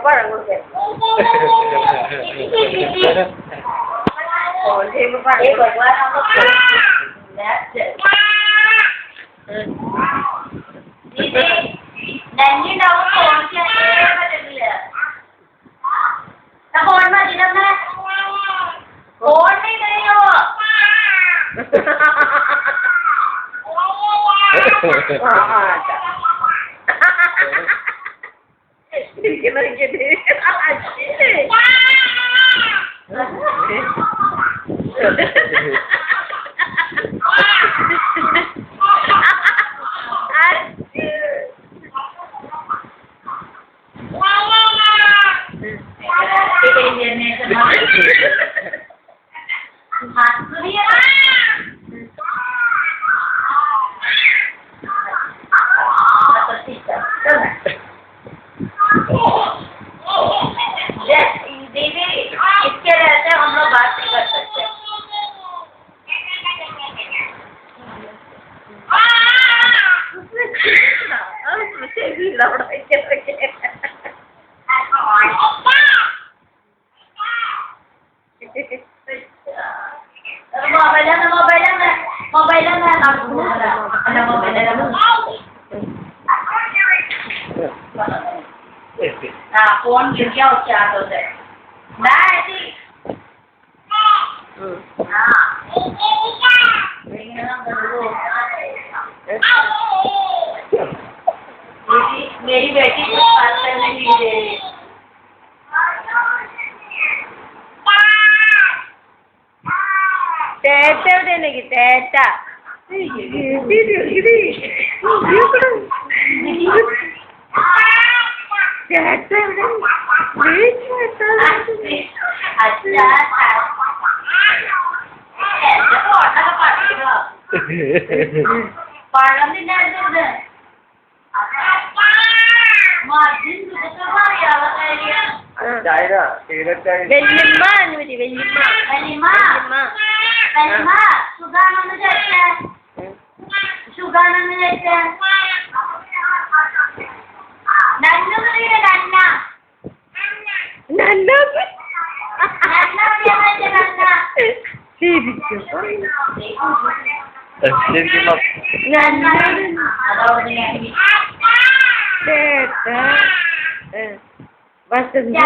പഴം കൊടുക്കാൻ ഫോൺ ചെയ്യുമ്പോ ഫോൺ മതി ഫോൺ കഴിയോ इसके रहते हम लोग बात नहीं कर सकते फोन गिर गया उसके हाथों से मेरी बेटी को बात करने नहीं दे रही തേറ്റ എവിടെയാണെങ്കിൽ തേറ്റ പഴം തിന്നായിരുന്നത് വല്യമ്മ അനുമതി വല്യമ്മ സുഖാണെന്ന് ചോദിച്ചേ സുഖാണെന്ന് ചോദിച്ചേ നന്ന വസന്തി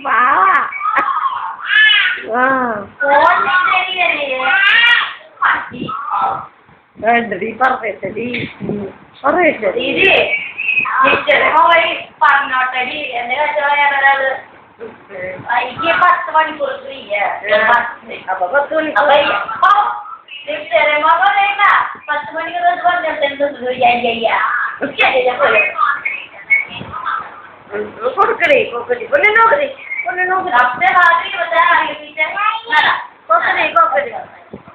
പാവ വേണ്ടടി പറയട്ടടി പറയട്ടടി പറഞ്ഞോട്ടടി എന്റെ കച്ചവടം എനിക്ക് 10 മണിക്കൂർ ഫ്രീ അപ്പൊ 10 മണിക്കൂർ 10 മണിക്കൂർ കൊടുക്കണേ കൊക്കടി പൊന്നെ നോക്കണേ പൊന്നെ നോക്കണേ अपने बात ही बता रही है കൊക്കടി കൊക്കടി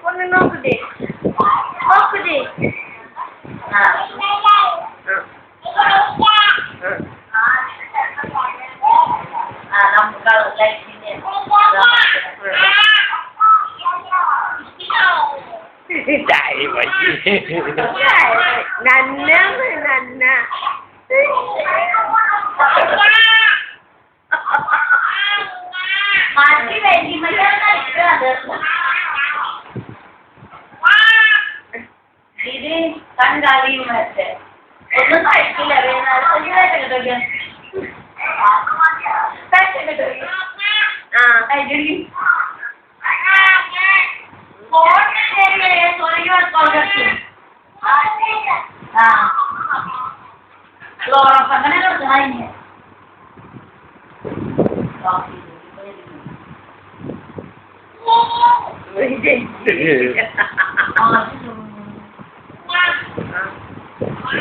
പൊന്നെ നോക്കട്ടെ നോക്കട്ടെ നമുക്ക് നന്ന നന്ന മാറ്റി വേണ്ടി ഇത് കണ്ടാലിയും മറ്റേ ഒന്നും കഴിക്കില്ല അങ്ങനെ കൊടുക്കണം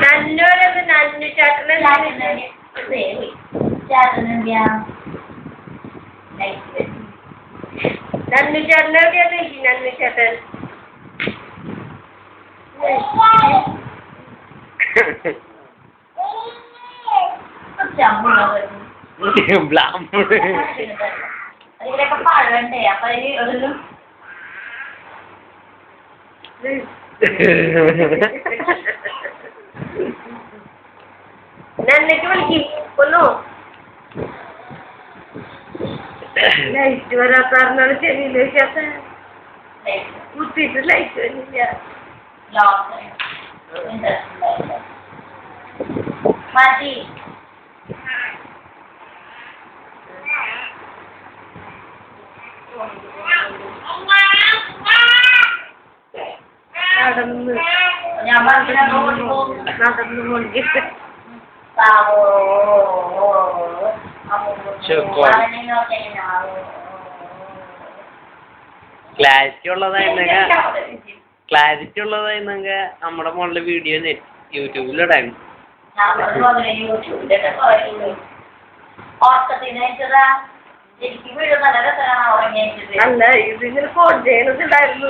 നന്നോടത് നന്നു ചേട്ടനെ നന്നു ചേട്ടനെവിടെയാണ് നന്നു ചേട്ടൻ അതിലൊക്കെ പഴണ്ടേ അപ്പൊ അതിൽ ഒരു നന്നേക്ക് വിളിക്ക് ഒന്നോ ലൈറ്റ് വരാത്താറിനാണ് ചെവിയിലേക്ക് കുത്തിയിട്ട് ലൈറ്റ് വരുന്നില്ല മതി നടന്ന് ഞാൻ നടന്നു കൊണ്ടിട്ട് ക്ലാരിറ്റി ഉള്ളതായിരുന്നെങ്കിൽ നമ്മുടെ മോളിലെ വീഡിയോ യൂട്യൂബിലിടാൻ അല്ല ഇതിങ്ങനെ ഫോൺ ചെയ്യണതുണ്ടായിരുന്നു